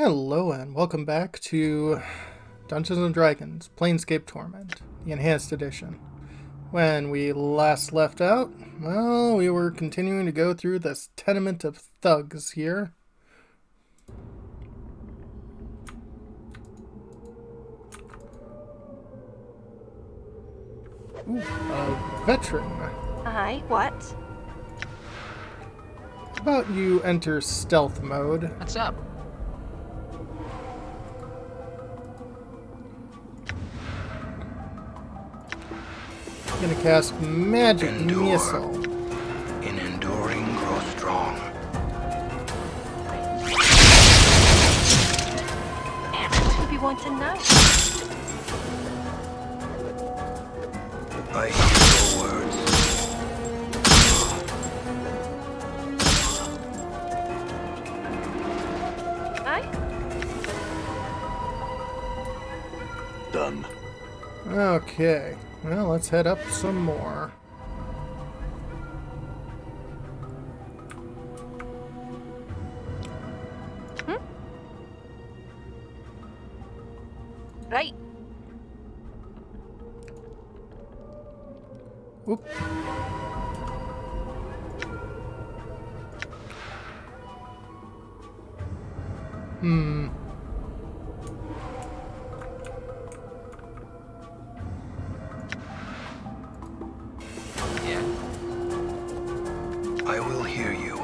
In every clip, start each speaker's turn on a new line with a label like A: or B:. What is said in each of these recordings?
A: Hello and welcome back to Dungeons & Dragons Planescape Torment, the Enhanced Edition. When we last left out, well, we were continuing to go through this tenement of thugs here. Ooh, a veteran.
B: Aye, what?
A: How about you enter stealth mode?
C: What's up?
A: I'm gonna cast Magic Missile.
D: In enduring, grow strong.
B: What do we want to know?
D: I hear your words.
B: Aye?
D: Done.
A: Okay, well, let's head up some more.
B: Right.
A: Oop.
C: Yeah.
D: I will hear you.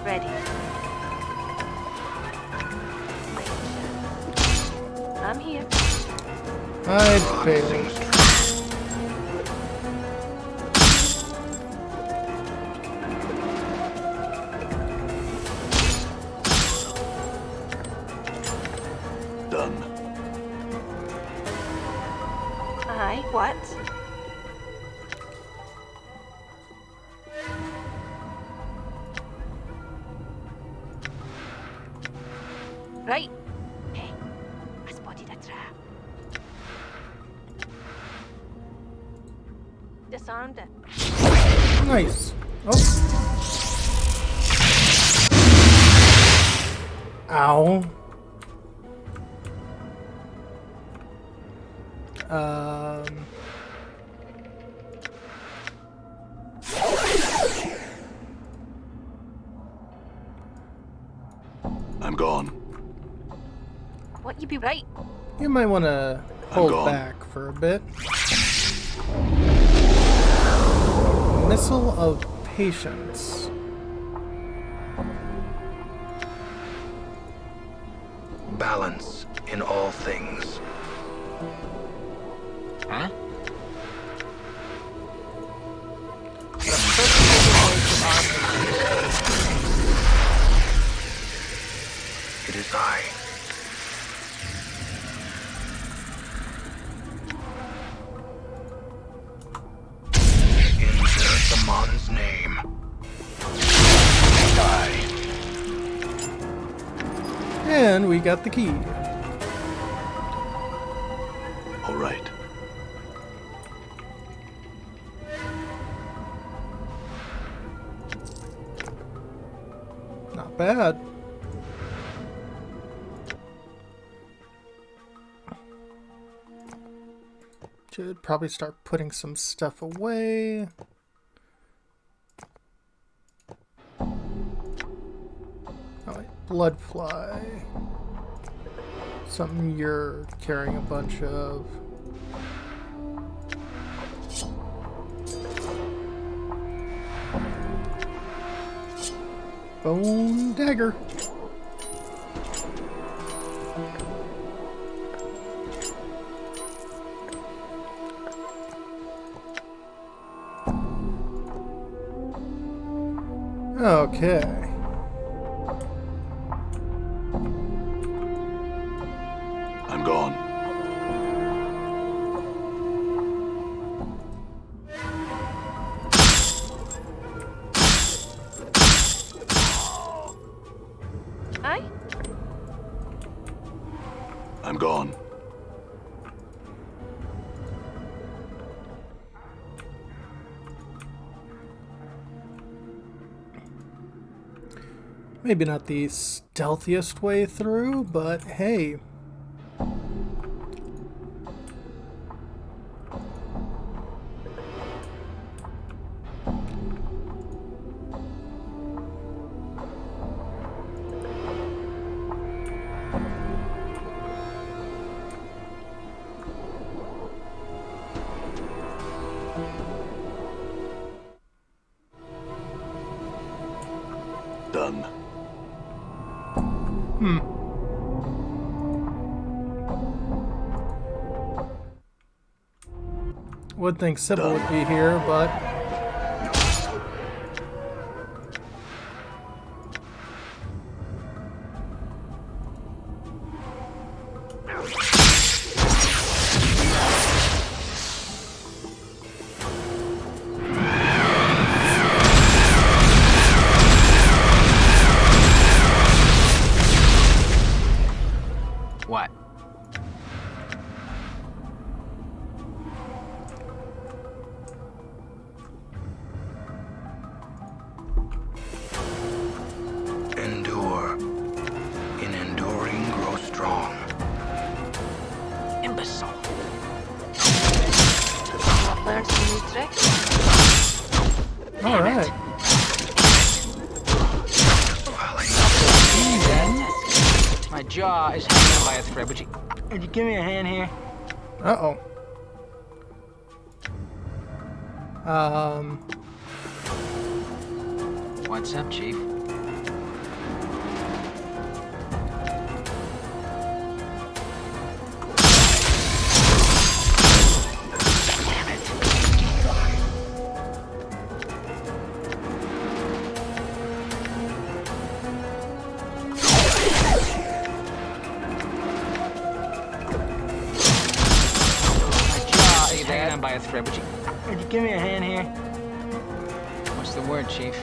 B: Ready. I'm here.
A: I'd fail.
D: Things true. Done.
B: Aye, what? Right. Hey, I spotted a trap. Disarmed it.
A: Nice. Oh. Ow. Um.
D: I'm gone.
B: What you be right?
A: You might want to hold
D: gone.
A: back for a bit. Missile of Patience.
D: Balance in all things.
C: Huh?
D: It is I. In Zerthamon's name. Die.
A: And we got the key.
D: All right.
A: Not bad. Should probably start putting some stuff away. Oh wait, Bloodfly. Something you're carrying a bunch of. Bone Dagger. Okay.
D: I'm gone.
B: Aye?
D: I'm gone.
A: Maybe not the stealthiest way through, but hey.
D: Done.
A: Would think Sybil would be here, but
C: What?
D: Endure. In enduring, grow strong.
C: Imbecile.
B: I've learned some new tricks.
A: all right.
C: My jaw is hanging by a thread. Would you give me a hand here?
A: Uh-oh.
C: What's up, Chief? By a thread. Would you give me a hand here? What's the word, Chief?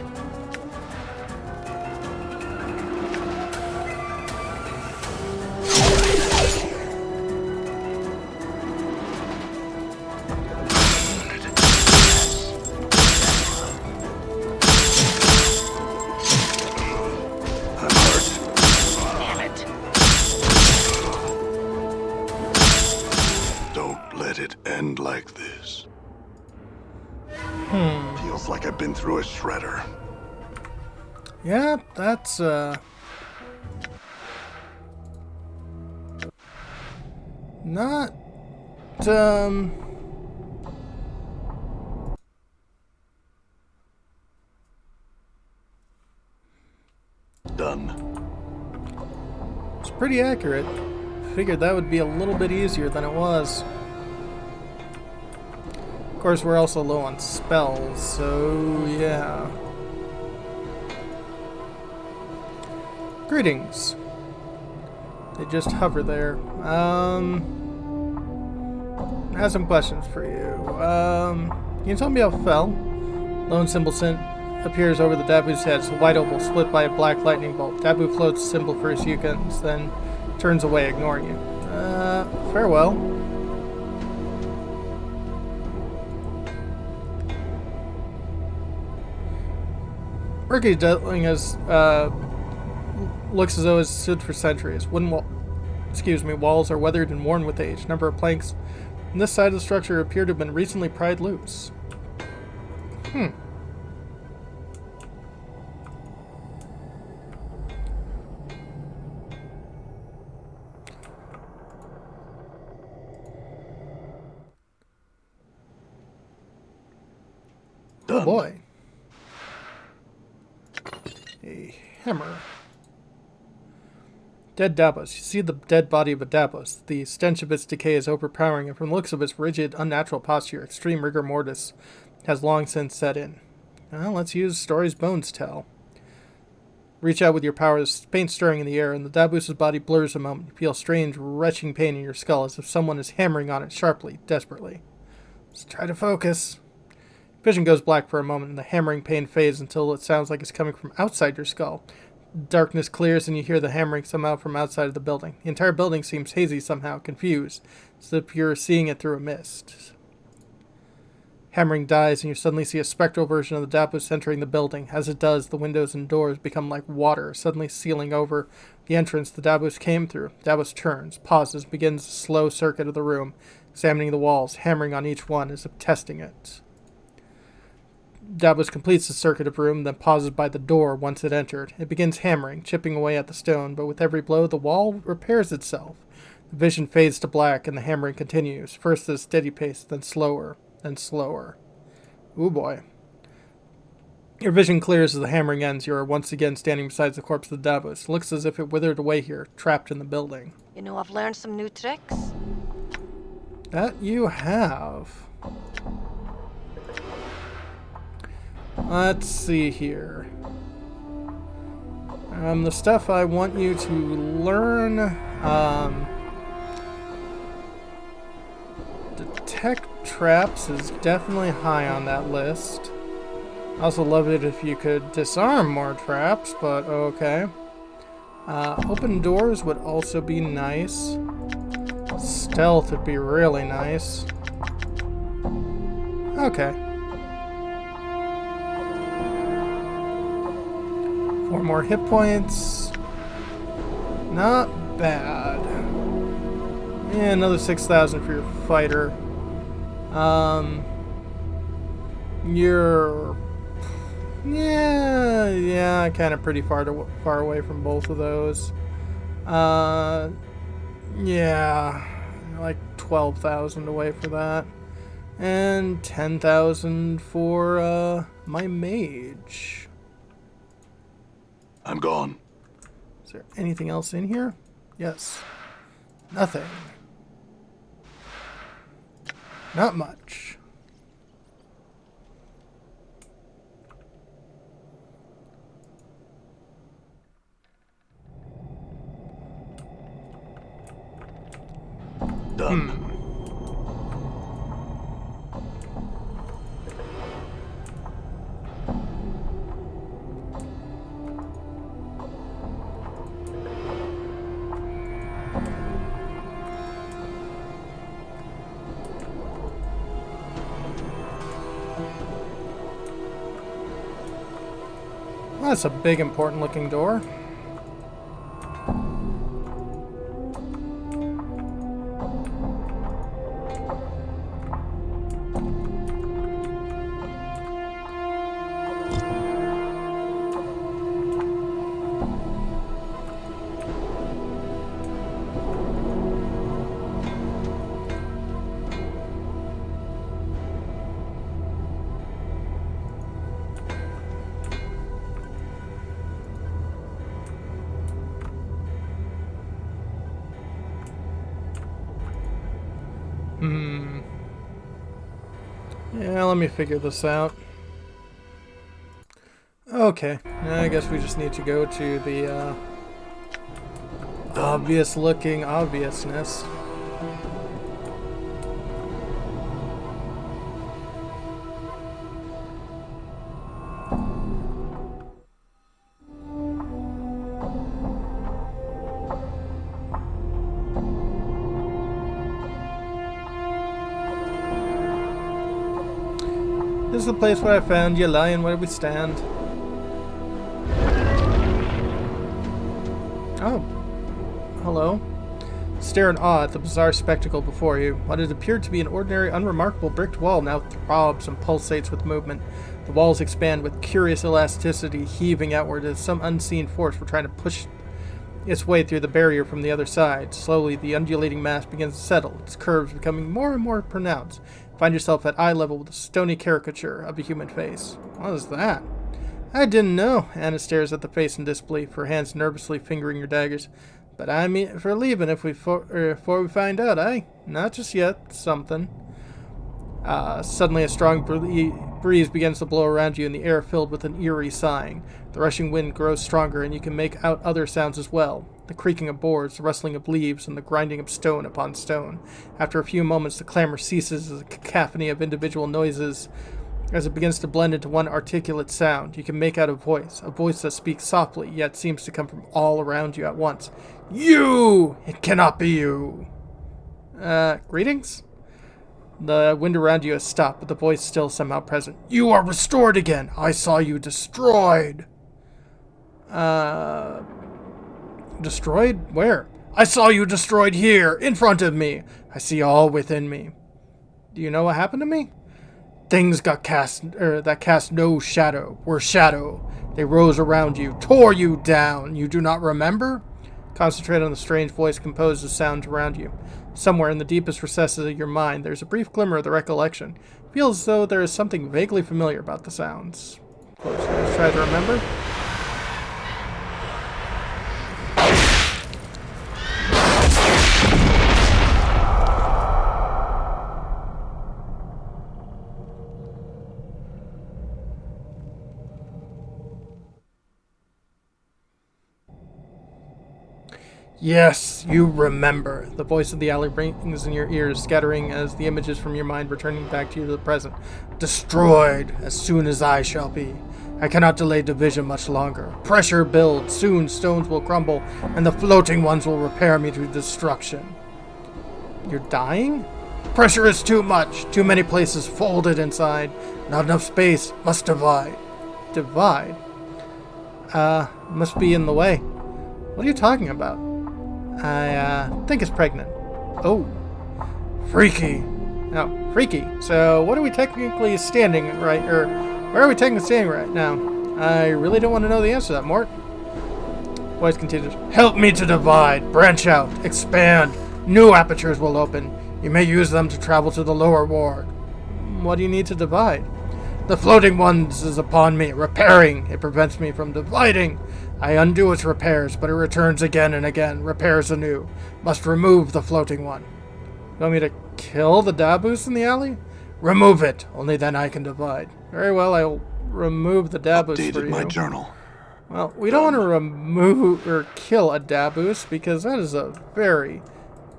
D: I'm hurt.
C: Damn it.
D: Don't let it end like this. Feels like I've been through a shredder.
A: Yeah, that's not
D: Done.
A: it's pretty accurate. Figured that would be a little bit easier than it was. Of course, we're also low on spells, so yeah. Greetings. They just hover there. I have some questions for you. Can you tell me how it fell? Lone symbol appears over the Dabu's head. It's a white oval split by a black lightning bolt. Dabu floats the symbol for a few seconds, then turns away, ignoring you. Farewell. Ricky Detling looks as though it's stood for centuries. Walls are weathered and worn with age. Number of planks on this side of the structure appear to have been recently pried loose. Oh boy. A hammer. Dead Dabos. You see the dead body of a Dabos. The stench of its decay is overpowering, and from the looks of its rigid, unnatural posture, extreme rigor mortis has long since set in. Well, let's use stories bones tell. Reach out with your powers, paint stirring in the air, and the Dabos' body blurs a moment. You feel strange, retching pain in your skull, as if someone is hammering on it sharply, desperately. Let's try to focus. Vision goes black for a moment, and the hammering pain fades until it sounds like it's coming from outside your skull. Darkness clears, and you hear the hammering somehow from outside of the building. The entire building seems hazy somehow, confused, as if you're seeing it through a mist. Hammering dies, and you suddenly see a spectral version of the Dabus entering the building. As it does, the windows and doors become like water, suddenly sealing over the entrance the Dabus came through. Dabus turns, pauses, begins a slow circuit of the room, examining the walls, hammering on each one as if testing it. Dabus completes the circuit of room, then pauses by the door once it entered. It begins hammering, chipping away at the stone, but with every blow, the wall repairs itself. The vision fades to black, and the hammering continues, first at a steady pace, then slower. And slower. Ooh boy. Your vision clears as the hammering ends. You are once again standing beside the corpse of the Dabus. Looks as if it withered away here, trapped in the building.
B: You know, I've learned some new tricks.
A: That you have. Let's see here. The stuff I want you to learn. Detect traps is definitely high on that list. I also love it if you could disarm more traps, but okay. Open doors would also be nice. Stealth would be really nice. Okay. 4 more hit points. Not bad. Yeah, another 6,000 for your fighter. You're... Yeah, kind of pretty far away from both of those. Yeah, like 12,000 away for that. And 10,000 for, my mage.
D: I'm gone.
A: Is there anything else in here? Yes. Nothing. Not much.
D: Done.
A: That's a big, important looking door. Yeah, let me figure this out. Okay, I guess we just need to go to the obvious looking obviousness. This is the place where I found you lying where we stand. Oh. Hello. Stare in awe at the bizarre spectacle before you. What had appeared to be an ordinary, unremarkable bricked wall now throbs and pulsates with movement. The walls expand with curious elasticity, heaving outward as some unseen force were trying to push its way through the barrier from the other side. Slowly, the undulating mass begins to settle, its curves becoming more and more pronounced. Find yourself at eye level with a stony caricature of a human face. What is that? I didn't know. Anna stares at the face in disbelief, her hands nervously fingering your daggers. But I mean for leaving before we find out, eh? Not just yet. Something. Suddenly a strong breeze begins to blow around you, and the air filled with an eerie sighing. The rushing wind grows stronger, and you can make out other sounds as well. The creaking of boards, the rustling of leaves, and the grinding of stone upon stone. After a few moments, the clamor ceases as a cacophony of individual noises as it begins to blend into one articulate sound. You can make out a voice that speaks softly, yet seems to come from all around you at once. You! It cannot be you! Greetings? The wind around you has stopped, but the voice still somehow present. You are restored again. I saw you destroyed. Destroyed? Where? I saw you destroyed here, in front of me. I see all within me. Do you know what happened to me? Things got that cast no shadow, were shadow. They rose around you, tore you down. You do not remember? Concentrate on the strange voice composed of sounds around you. Somewhere in the deepest recesses of your mind, there's a brief glimmer of the recollection. It feels as though there is something vaguely familiar about the sounds. Close your eyes, try to remember. Yes, you remember. The voice of the alley rings in your ears, scattering as the images from your mind returning back to you to the present. Destroyed as soon as I shall be. I cannot delay division much longer. Pressure builds. Soon stones will crumble, and the floating ones will repair me to destruction. You're dying? Pressure is too much. Too many places folded inside. Not enough space. Must divide. Divide? Must be in the way. What are you talking about? I think it's pregnant. Oh. Freaky. No, freaky. So, what are we technically standing right, or where are we technically standing right now? I really don't want to know the answer to that, Mort. Voice continues. Help me to divide, branch out, expand. New apertures will open. You may use them to travel to the lower ward. What do you need to divide? The floating ones is upon me, repairing. It prevents me from dividing. I undo its repairs, but it returns again and again, repairs anew. Must remove the floating one. You want me to kill the Dabus in the alley? Remove it. Only then I can divide. Very well, I'll remove the Dabus for you.
D: Updated my journal.
A: Well, we don't want to remove or kill a Dabus because that is a very,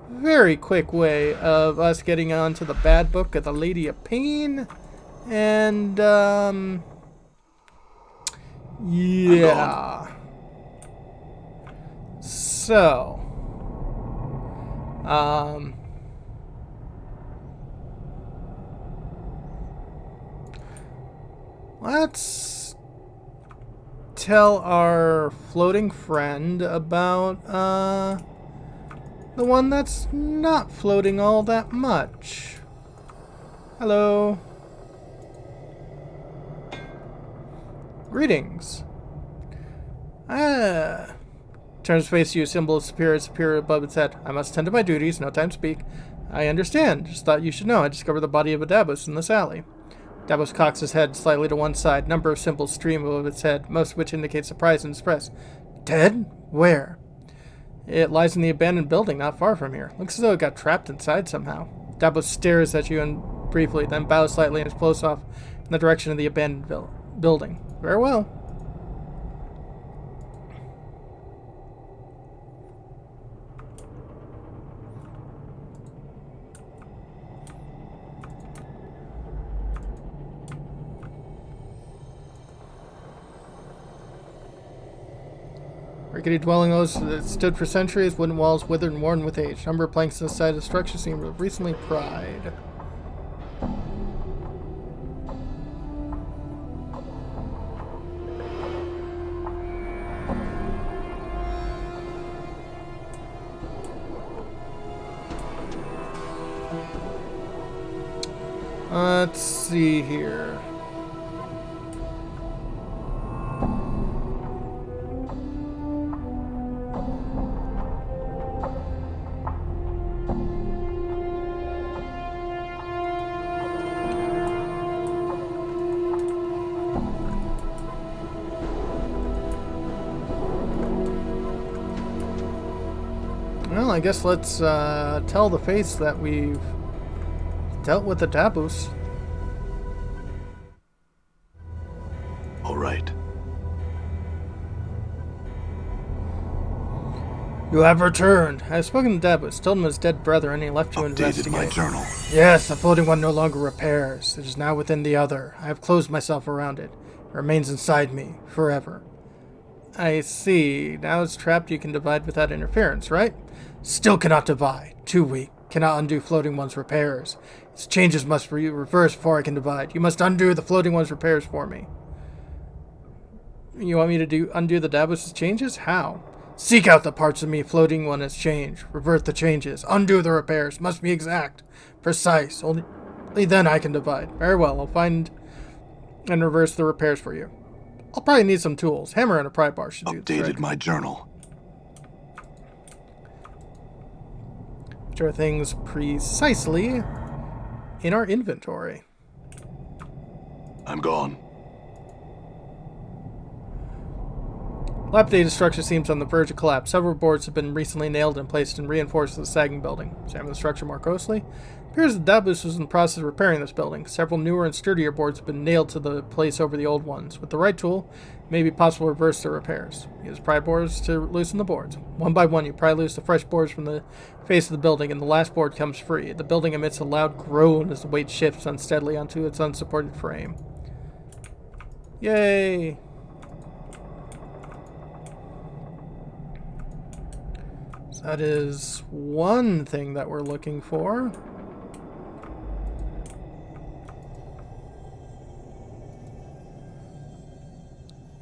A: very quick way of us getting onto the bad book of the Lady of Pain. And, yeah. So, let's tell our floating friend about, the one that's not floating all that much. Hello. Greetings. Turns face to you, symbol of superior above its head. I must tend to my duties, no time to speak. I understand. Just thought you should know. I discovered the body of a Dabus in this alley. Dabus cocks his head slightly to one side. Number of symbols stream above its head, most of which indicate surprise and distress. Dead? Where? It lies in the abandoned building not far from here. Looks as though it got trapped inside somehow. Dabus stares at you and briefly, then bows slightly and is close off in the direction of the abandoned building. Very well. Rickety dwelling those that stood for centuries, wooden walls withered and worn with age. Number of planks on the side of the structure seem to have recently pried. Let's see here. Well, I guess let's tell the face that we've dealt with the Dabus.
D: All right.
A: You have returned. I have spoken to Dabus, told him his dead brother, and he left to
D: Updated
A: investigate.
D: my journal.
A: Yes, the floating one no longer repairs. It is now within the other. I have closed myself around it. It remains inside me, forever. I see. Now it's trapped, you can divide without interference, right? Still cannot divide. Too weak. Cannot undo Floating One's repairs. Its changes must be reversed before I can divide. You must undo the Floating One's repairs for me. You want me to undo the Davos' changes? How? Seek out the parts of me Floating One has changed. Revert the changes. Undo the repairs. Must be exact. Precise. Only then I can divide. Very well. I'll find and reverse the repairs for you. I'll probably need some tools. Hammer and a pry bar should do the trick.
D: Updated my journal.
A: Which are things precisely in our inventory.
D: I'm gone.
A: Dilapidated structure seems on the verge of collapse. Several boards have been recently nailed and placed and reinforced to the sagging building. Examine the structure more closely. It appears that Dabus was in the process of repairing this building. Several newer and sturdier boards have been nailed to the place over the old ones. With the right tool, it may be possible to reverse the repairs. Use pry boards to loosen the boards. One by one, you pry loose the fresh boards from the face of the building, and the last board comes free. The building emits a loud groan as the weight shifts unsteadily onto its unsupported frame. Yay! So that is one thing that we're looking for.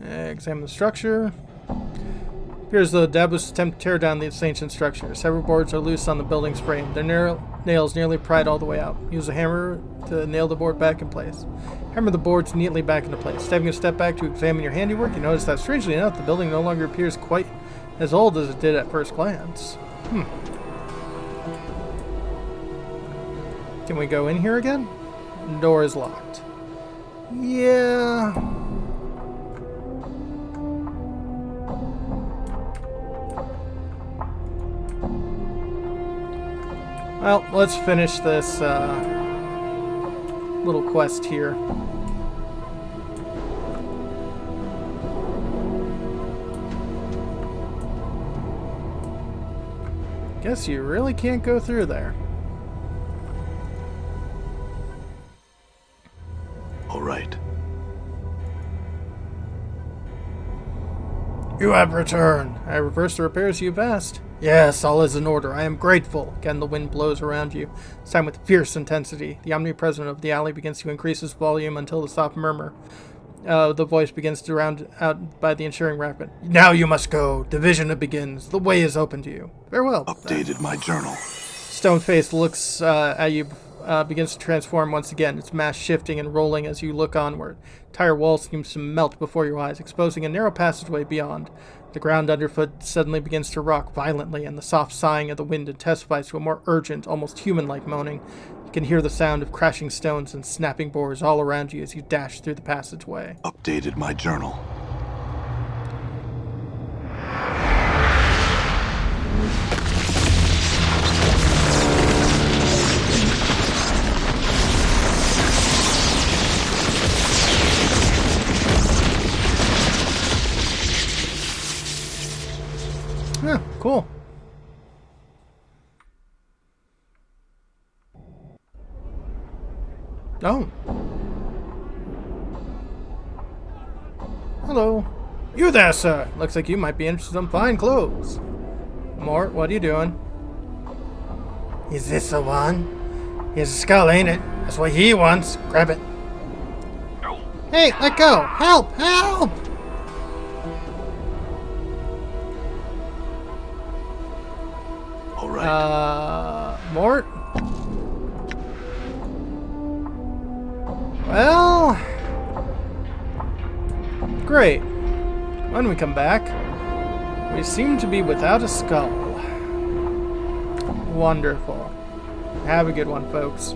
A: Examine the structure. Appears the Dabus attempt to tear down this ancient structure. Several boards are loose on the building's frame. Their nails nearly pried all the way out. Use a hammer to nail the board back in place. Hammer the boards neatly back into place. Taking a step back to examine your handiwork, you notice that, strangely enough, the building no longer appears quite as old as it did at first glance. Can we go in here again? The door is locked. Yeah. Well, let's finish this little quest here. Guess you really can't go through there.
D: All right.
A: You have returned. I reversed the repairs you've asked. Yes, all is in order. I am grateful. Again, the wind blows around you, this time with fierce intensity. The omnipresent of the alley begins to increase its volume until the soft murmur. The voice begins to round out by the ensuring rapid. Now you must go. Division begins. The way is open to you. Farewell.
D: Updated my journal.
A: Stoneface looks at you, begins to transform once again, its mass shifting and rolling as you look onward. Entire wall seems to melt before your eyes, exposing a narrow passageway beyond. The ground underfoot suddenly begins to rock violently, and the soft sighing of the wind intensifies to a more urgent, almost human-like moaning. You can hear the sound of crashing stones and snapping boards all around you as you dash through the passageway.
D: Updated my journal.
A: Yeah, cool. Oh. Hello. You there, sir. Looks like you might be interested in fine clothes. Mort, what are you doing? Is this the one? He has a skull, ain't it? That's what he wants. Grab it. Hey, let go. Help! Help!
D: All right.
A: Mort? Well, great. When we come back, we seem to be without a skull. Wonderful. Have a good one, folks.